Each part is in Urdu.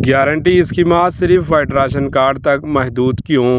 گارنٹی اسکیمات صرف وائٹ راشن کارڈ تک محدود کیوں؟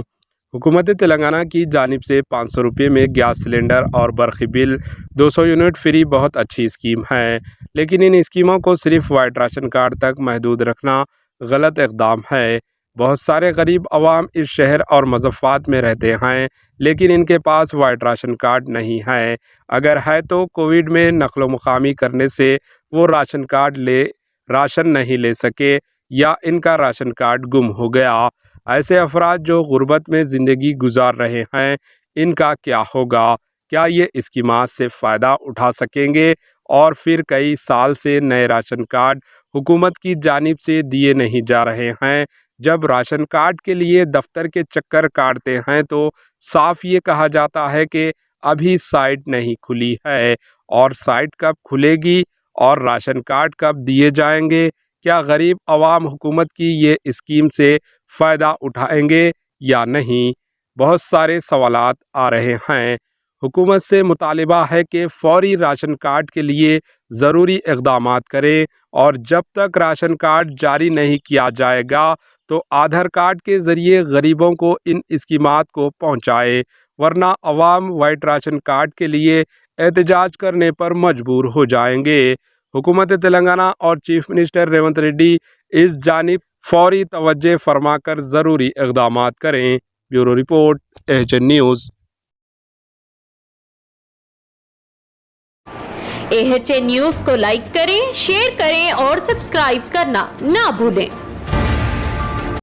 حکومت تلنگانہ کی جانب سے 500 روپے میں گیس سلنڈر اور برقی بل 200 یونٹ فری بہت اچھی اسکیم ہے، لیکن ان اسکیموں کو صرف وائٹ راشن کارڈ تک محدود رکھنا غلط اقدام ہے۔ بہت سارے غریب عوام اس شہر اور مضافات میں رہتے ہیں، لیکن ان کے پاس وائٹ راشن کارڈ نہیں ہے۔ اگر ہے تو کووڈ میں نقل و مقامی کرنے سے وہ راشن نہیں لے سکے یا ان کا راشن کارڈ گم ہو گیا۔ ایسے افراد جو غربت میں زندگی گزار رہے ہیں، ان کا کیا ہوگا؟ کیا یہ اسکیمات سے فائدہ اٹھا سکیں گے؟ اور پھر کئی سال سے نئے راشن کارڈ حکومت کی جانب سے دیے نہیں جا رہے ہیں۔ جب راشن کارڈ کے لیے دفتر کے چکر کاٹتے ہیں تو صاف یہ کہا جاتا ہے کہ ابھی سائٹ نہیں کھلی ہے، اور سائٹ کب کھلے گی اور راشن کارڈ کب دیے جائیں گے؟ کیا غریب عوام حکومت کی یہ اسکیم سے فائدہ اٹھائیں گے یا نہیں؟ بہت سارے سوالات آ رہے ہیں۔ حکومت سے مطالبہ ہے کہ فوری راشن کارڈ کے لیے ضروری اقدامات کریں، اور جب تک راشن کارڈ جاری نہیں کیا جائے گا تو آدھار کارڈ کے ذریعے غریبوں کو ان اسکیمات کو پہنچائے، ورنہ عوام وائٹ راشن کارڈ کے لیے احتجاج کرنے پر مجبور ہو جائیں گے۔ حکومت تلنگانہ اور چیف منسٹر ریونت ریڈی اس جانب فوری توجہ فرما کر ضروری اقدامات کریں۔ Bureau report, AHN news. AHN news کو لائک کریں، شیئر کریں اور سبسکرائب کرنا نہ بھولیں۔